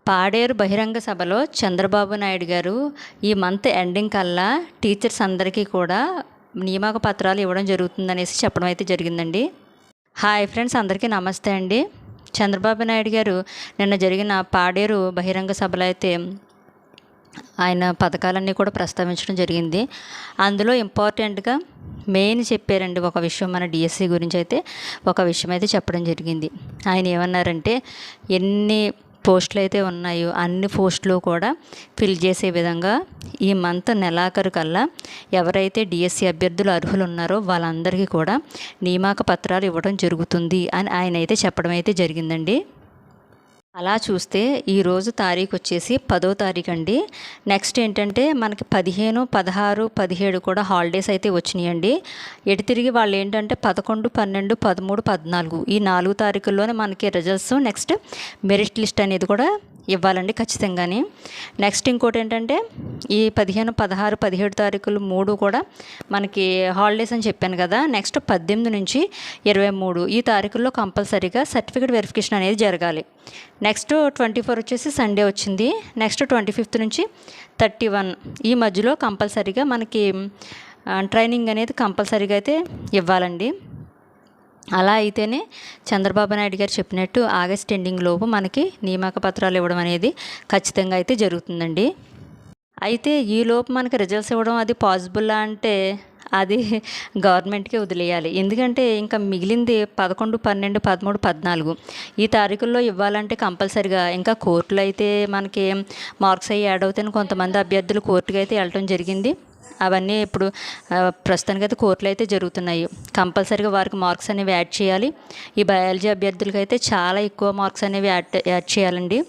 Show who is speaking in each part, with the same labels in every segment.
Speaker 1: పాడేరు బహిరంగ సభలో చంద్రబాబు నాయుడు గారు ఈ మంత్ ఎండింగ్ కల్లా టీచర్స్ అందరికీ కూడా నియామక పత్రాలు ఇవ్వడం జరుగుతుందనేసి చెప్పడం అయితే జరిగిందండి. హాయ్ ఫ్రెండ్స్, అందరికీ నమస్తే అండి. చంద్రబాబు నాయుడు గారు నిన్న జరిగిన పాడేరు బహిరంగ సభలో అయితే ఆయన పథకాలన్నీ కూడా ప్రస్తావించడం జరిగింది. అందులో ఇంపార్టెంట్గా మెయిన్ చెప్పారండి ఒక విషయం, మన డిఎస్సి గురించి అయితే ఒక విషయం అయితే చెప్పడం జరిగింది. ఆయన ఏమన్నారంటే, ఎన్ని పోస్టులు అయితే ఉన్నాయో అన్ని పోస్టులు కూడా ఫిల్ చేసే విధంగా ఈ మంత్ నెలాఖరు కల్లా ఎవరైతే డిఎస్సి అభ్యర్థులు అర్హులు ఉన్నారో వాళ్ళందరికీ కూడా నియామక పత్రాలు ఇవ్వడం జరుగుతుంది అని ఆయన అయితే చెప్పడం అయితే జరిగిందండి. అలా చూస్తే ఈరోజు తారీఖు వచ్చేసి 10వ తారీఖు అండి. నెక్స్ట్ ఏంటంటే మనకి 15, 16, 17 కూడా హాలిడేస్ అయితే వచ్చినాయండి. ఎటు తిరిగి వాళ్ళు ఏంటంటే 11, 12, 13, 14 ఈ 4 తారీఖుల్లోనే మనకి రిజల్ట్స్, నెక్స్ట్ మెరిట్ లిస్ట్ అనేది కూడా ఇవ్వాలండి ఖచ్చితంగానే. నెక్స్ట్ ఇంకోటి ఏంటంటే ఈ 15, 16, 17 తారీఖులు 3 కూడా మనకి హాలిడేస్ అని చెప్పాను కదా. నెక్స్ట్ 18 నుంచి 23 ఈ తారీఖుల్లో కంపల్సరీగా సర్టిఫికేట్ వెరిఫికేషన్ అనేది జరగాలి. నెక్స్ట్ 24 వచ్చేసి సండే వచ్చింది. నెక్స్ట్ 25 నుంచి 31 ఈ మధ్యలో కంపల్సరీగా మనకి ట్రైనింగ్ అనేది కంపల్సరీగా అయితే ఇవ్వాలండి. అలా అయితేనే చంద్రబాబు నాయుడు గారు చెప్పినట్టు ఆగస్ట్ ఎండింగ్ లోపు మనకి నియామక పత్రాలు ఇవ్వడం అనేది ఖచ్చితంగా అయితే జరుగుతుందండి. అయితే ఈ లోపు మనకి రిజల్ట్స్ ఇవ్వడం అది పాసిబుల్లా అంటే అది గవర్నమెంట్కే వదిలేయాలి. ఎందుకంటే ఇంకా మిగిలింది 11, 12, 13, 14 ఈ తారీఖుల్లో ఇవ్వాలంటే కంపల్సరిగా ఇంకా కోర్టులో అయితే మనకి మార్క్స్ అయ్యి యాడ్ అవుతాయని కొంతమంది అభ్యర్థులు కోర్టుకి అయితే వెళ్ళటం జరిగింది. అవన్నీ ఇప్పుడు ప్రస్తుతానికి అయితే కోర్టులు అయితే జరుగుతున్నాయి. కంపల్సరీగా వారికి మార్క్స్ అనేవి యాడ్ చేయాలి. ఈ బయాలజీ అభ్యర్థులకి అయితే చాలా ఎక్కువ మార్క్స్ అనేవి యాడ్ చేయాలండి.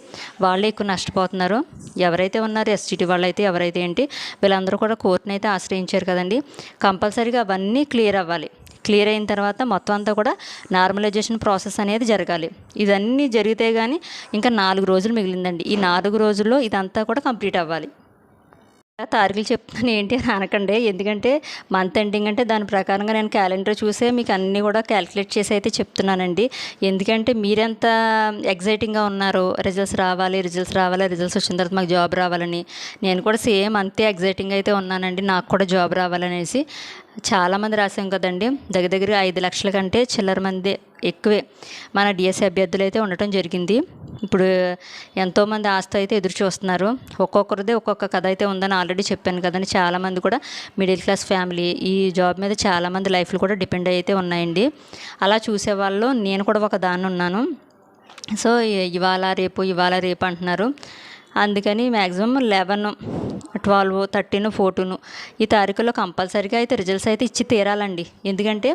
Speaker 1: వాళ్ళే ఎక్కువ నష్టపోతున్నారు. ఎవరైతే ఉన్నారో ఎస్జిటి వాళ్ళు అయితే ఎవరైతే ఏంటి వీళ్ళందరూ కూడా కోర్టుని అయితే ఆశ్రయించారు కదండి. కంపల్సరీగా అవన్నీ క్లియర్ అవ్వాలి. క్లియర్ అయిన తర్వాత మొత్తం అంతా కూడా నార్మలైజేషన్ ప్రాసెస్ అనేది జరగాలి. ఇదన్నీ జరిగితే కానీ ఇంకా 4 రోజులు మిగిలిందండి. ఈ 4 రోజుల్లో ఇదంతా కూడా కంప్లీట్ అవ్వాలి. తారీఖులు చెప్తున్నాను ఏంటి అని అనకండి, ఎందుకంటే మంత్ ఎండింగ్ అంటే దాని ప్రకారంగా నేను క్యాలెండర్ చూసే మీకు అన్నీ కూడా క్యాలిక్యులేట్ చేసి అయితే చెప్తున్నానండి. ఎందుకంటే మీరెంత ఎగ్జైటింగ్గా ఉన్నారో రిజల్ట్స్ రావాలి, రిజల్ట్స్ వచ్చిన తర్వాత మాకు జాబ్ రావాలని, నేను కూడా సేమ్ అంతే ఎగ్జైటింగ్ అయితే ఉన్నానండి. నాకు కూడా జాబ్ రావాలనేసి చాలామంది రాసాం కదండి. దగ్గర 5 లక్షల కంటే చిల్లర మంది ఎక్కువే మన డిఎస్సి అభ్యర్థులు అయితే ఉండటం జరిగింది. ఇప్పుడు ఎంతోమంది ఆస్తి అయితే ఎదురు చూస్తున్నారు. ఒక్కొక్కరిదే ఒక్కొక్క కథ అయితే ఉందని ఆల్రెడీ చెప్పాను కదండి. చాలామంది కూడా మిడిల్ క్లాస్ ఫ్యామిలీ ఈ జాబ్ మీద చాలామంది లైఫ్లు కూడా డిపెండ్ అయితే ఉన్నాయండి. అలా చూసేవాళ్ళు నేను కూడా ఒక దాన్ని ఉన్నాను. సో ఇవాళ రేపు అంటున్నారు. అందుకని మ్యాక్సిమం 11, 12, 13, 14 ఈ తారీఖుల్లో కంపల్సరీగా అయితే రిజల్ట్స్ అయితే ఇచ్చి తీరాలండి. ఎందుకంటే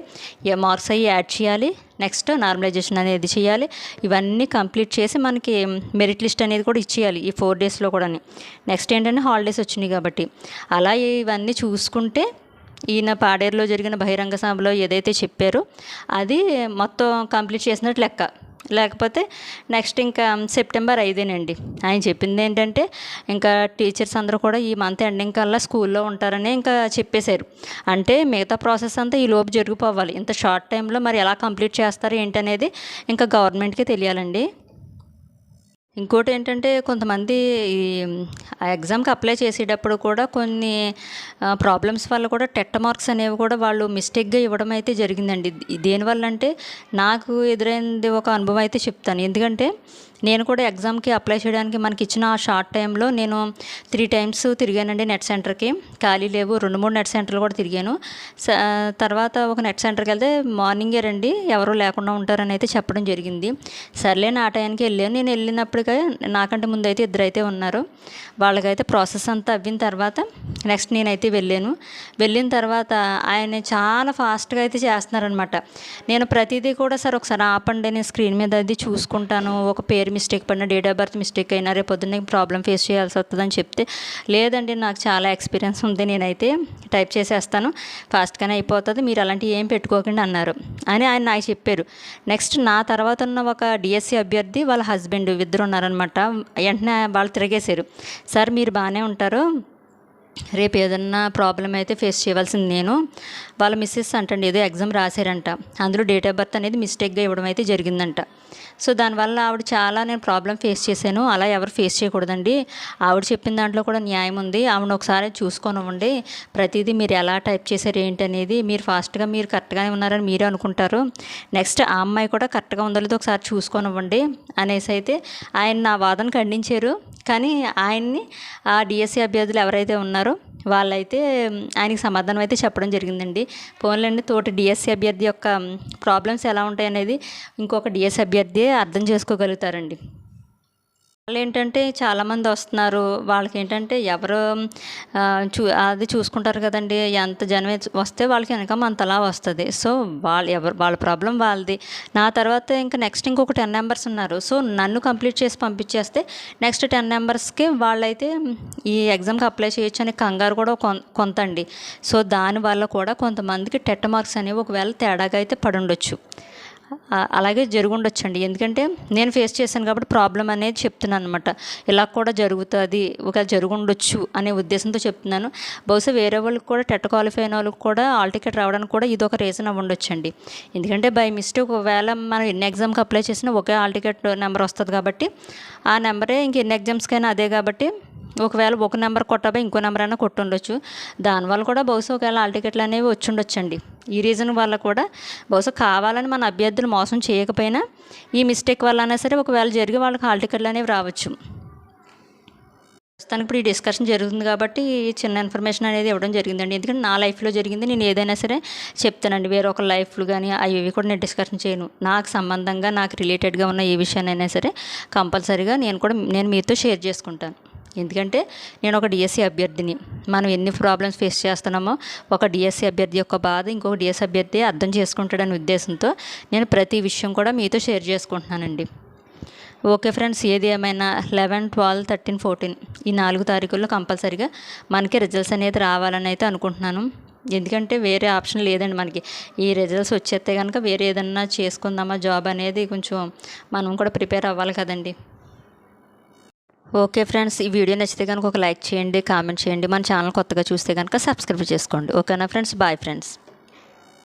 Speaker 1: మార్క్స్ అయ్యి యాడ్ చేయాలి, నెక్స్ట్ నార్మలైజేషన్ అనేది చేయాలి. ఇవన్నీ కంప్లీట్ చేసి మనకి మెరిట్ లిస్ట్ అనేది కూడా ఇచ్చేయాలి ఈ 4 డేస్లో కూడా. నెక్స్ట్ ఏంటంటే హాలిడేస్ వచ్చినాయి కాబట్టి అలా ఇవన్నీ చూసుకుంటే ఈయన పాడేరులో జరిగిన బహిరంగ సభలో ఏదైతే చెప్పారో అది మొత్తం కంప్లీట్ చేసినట్టు లెక్క. లేకపోతే నెక్స్ట్ ఇంకా సెప్టెంబర్ 5 ఆయన చెప్పింది ఏంటంటే ఇంకా టీచర్స్ అందరూ కూడా ఈ మంత్ ఎండింగ్ కల్లా స్కూల్లో ఉంటారని ఇంకా చెప్పేశారు. అంటే మిగతా ప్రాసెస్ అంతా ఈ లోపు జరిగిపోవాలి. ఇంత షార్ట్ టైంలో మరి ఎలా కంప్లీట్ చేస్తారు ఏంటనేది ఇంకా గవర్నమెంట్కే తెలియాలండి. ఇంకోటి ఏంటంటే కొంతమంది ఈ ఎగ్జామ్కి అప్లై చేసేటప్పుడు కూడా కొన్ని ప్రాబ్లమ్స్ వల్ల కూడా టెట్ మార్క్స్ అనేవి కూడా వాళ్ళు మిస్టేక్గా ఇవ్వడం అయితే జరిగిందండి. దేనివల్ల అంటే నాకు ఎదురైంది ఒక అనుభవం అయితే చెప్తాను. ఎందుకంటే నేను కూడా ఎగ్జామ్కి అప్లై చేయడానికి మనకి ఇచ్చిన ఆ షార్ట్ టైంలో నేను 3 టైమ్స్ తిరిగానండి నెట్ సెంటర్కి. ఖాళీ లేవు, 2-3 నెట్ సెంటర్లు కూడా తిరిగాను. తర్వాత ఒక నెట్ సెంటర్కి వెళ్తే మార్నింగే రండి, ఎవరు లేకుండా ఉంటారని అయితే చెప్పడం జరిగింది. సర్లేని ఆ టైంకి వెళ్ళాను. నేను వెళ్ళినప్పటికీ నాకంటే ముందు అయితే 2 అయితే ఉన్నారు. వాళ్ళకైతే ప్రాసెస్ అంతా అవ్విన తర్వాత నెక్స్ట్ నేనైతే వెళ్ళిన తర్వాత ఆయన చాలా ఫాస్ట్గా అయితే చేస్తున్నారనమాట. నేను ప్రతిదీ కూడా సార్ ఒకసారి ఆపండి, నేను స్క్రీన్ మీద అది చూసుకుంటాను, ఒక పేరు మిస్టేక్ పడిన, డేట్ ఆఫ్ బర్త్ మిస్టేక్ అయినా రేపు పొద్దున్న ప్రాబ్లం ఫేస్ చేయాల్సి వస్తుందని చెప్తే, లేదండి నాకు చాలా ఎక్స్పీరియన్స్ ఉంది, నేనైతే టైప్ చేసేస్తాను, ఫాస్ట్గానే అయిపోతుంది, మీరు అలాంటివి ఏం పెట్టుకోకండి అన్నారు అని ఆయన నాకు చెప్పారు. నెక్స్ట్ నా తర్వాత ఉన్న ఒక డిఎస్సి అభ్యర్థి వాళ్ళ హస్బెండ్ ఇద్దరు ఉన్నారనమాట. వెంటనే వాళ్ళు తిరిగేశారు, సార్ మీరు బాగానే ఉంటారు, రేపు ఏదన్నా ప్రాబ్లం అయితే ఫేస్ చేయవలసింది నేను. వాళ్ళ మిస్సెస్ అంటండి ఏదో ఎగ్జామ్ రాశారంట, అందులో డేట్ ఆఫ్ బర్త్ అనేది మిస్టేక్గా ఇవ్వడం అయితే జరిగిందంట. సో దానివల్ల ఆవిడ చాలా నేను ప్రాబ్లం ఫేస్ చేశాను. అలా ఎవరు ఫేస్ చేయకూడదండి. ఆవిడ చెప్పిన దాంట్లో కూడా న్యాయం ఉంది. ఆవిడని ఒకసారి చూసుకోనివ్వండి. ప్రతిదీ మీరు ఎలా టైప్ చేశారు ఏంటి అనేది మీరు ఫాస్ట్గా మీరు కరెక్ట్గానే ఉన్నారని మీరే అనుకుంటారు. నెక్స్ట్ ఆ అమ్మాయి కూడా కరెక్ట్గా ఉందో లేదో ఒకసారి చూసుకోనివ్వండి అనేసి అయితే ఆయన నా వాదన ఖండించారు. కానీ ఆయన్ని ఆ డిఎస్సి అభ్యర్థులు ఎవరైతే ఉన్నారో వాళ్ళైతే ఆయనకి సమాధానం అయితే చెప్పడం జరిగిందండి. పోన్లేండి, తోటి డిఎస్సి అభ్యర్థి యొక్క ప్రాబ్లమ్స్ ఎలా ఉంటాయనేది ఇంకొక డిఎస్సి అభ్యర్థి అర్థం చేసుకోగలుగుతారండి. వాళ్ళు ఏంటంటే చాలామంది వస్తున్నారు, వాళ్ళకి ఏంటంటే ఎవరు అది చూసుకుంటారు కదండి. ఎంత జనం వస్తే వాళ్ళకి ఇన్కమ్ అంతలా వస్తుంది. సో వాళ్ళ ప్రాబ్లం వాళ్ళది. నా తర్వాత ఇంకా నెక్స్ట్ ఇంకొక 10 మెంబర్స్ ఉన్నారు. సో నన్ను కంప్లీట్ చేసి పంపించేస్తే నెక్స్ట్ 10 మెంబర్స్కి వాళ్ళైతే ఈ ఎగ్జామ్కి అప్లై చేయొచ్చు అనే కంగారు కూడా కొంత అండి. సో దానివల్ల కూడా కొంతమందికి టెట్ మార్క్స్ అనేవి ఒకవేళ తేడాగా అయితే పడుండొచ్చు. అలాగే జరుగుండొచ్చండి. ఎందుకంటే నేను ఫేస్ చేశాను కాబట్టి ప్రాబ్లం అనేది చెప్తున్నాను అనమాట. ఇలా కూడా జరుగుతుంది, ఒకవేళ జరుగుండొచ్చు అనే ఉద్దేశంతో చెప్తున్నాను. బహుశా వేరే వాళ్ళకి కూడా టెట్ క్వాలిఫై అయిన వాళ్ళకి కూడా హాల్ టికెట్ రావడానికి కూడా ఇది ఒక రీజన్ అవ్వండొచ్చండి. ఎందుకంటే బై మిస్టేక్ ఒకవేళ మనం ఎన్ని ఎగ్జామ్కి అప్లై చేసినా ఒకే హాల్ టికెట్ నెంబర్ వస్తుంది కాబట్టి ఆ నెంబరే ఇంక ఎన్ని ఎగ్జామ్స్కైనా అదే కాబట్టి ఒకవేళ ఒక నెంబర్ కొట్టబోయి ఇంకో నెంబర్ అయినా కొట్టుండొచ్చు. దానివల్ల కూడా బహుశా ఒకవేళ హాల్ టికెట్లు అనేవి వచ్చి ఉండొచ్చండి. ఈ రీజన్ వల్ల కూడా బహుశా కావాలని మన అభ్యర్థులు మోసం చేయకపోయినా ఈ మిస్టేక్ వల్ల అయినా సరే ఒకవేళ జరిగి వాళ్ళకి హాల్ టికెట్లు అనేవి రావచ్చు. ప్రస్తుతానికి ఇప్పుడు ఈ డిస్కషన్ జరుగుతుంది కాబట్టి చిన్న ఇన్ఫర్మేషన్ అనేది ఇవ్వడం జరిగిందండి. ఎందుకంటే నా లైఫ్లో జరిగింది నేను ఏదైనా సరే చెప్తానండి. వేరే ఒక లైఫ్లు కానీ అవి కూడా నేను డిస్కషన్ చేయను. నాకు సంబంధంగా నాకు రిలేటెడ్గా ఉన్న ఏ విషయాన్నైనా సరే కంపల్సరీగా నేను మీతో షేర్ చేసుకుంటాను. ఎందుకంటే నేను ఒక డిఎస్సి అభ్యర్థిని. మనం ఎన్ని ప్రాబ్లమ్స్ ఫేస్ చేస్తున్నామో ఒక డిఎస్సి అభ్యర్థి యొక్క బాధ ఇంకొక డిఎస్సి అభ్యర్థి అర్థం చేసుకుంటాడనే ఉద్దేశంతో నేను ప్రతి విషయం కూడా మీతో షేర్ చేసుకుంటున్నానండి. ఓకే ఫ్రెండ్స్, ఏది ఏమైనా 11, 12, 13, 14 ఈ 4 తారీఖుల్లో కంపల్సరీగా మనకి రిజల్ట్స్ అనేది రావాలని అయితే అనుకుంటున్నాను. ఎందుకంటే వేరే ఆప్షన్ లేదండి మనకి. ఈ రిజల్ట్స్ వచ్చేస్తే కనుక వేరే ఏదన్నా చేసుకుందామా జాబ్ అనేది కొంచెం మనం కూడా ప్రిపేర్ అవ్వాలి కదండి. ఓకే ఫ్రెండ్స్, ఈ వీడియో నచ్చితే కనుక ఒక లైక్ చేయండి, కామెంట్ చేయండి. మన ఛానల్ కొత్తగా చూస్తే కనుక సబ్స్క్రైబ్ చేసుకోండి. ఓకేనా ఫ్రెండ్స్, బాయ్ ఫ్రెండ్స్.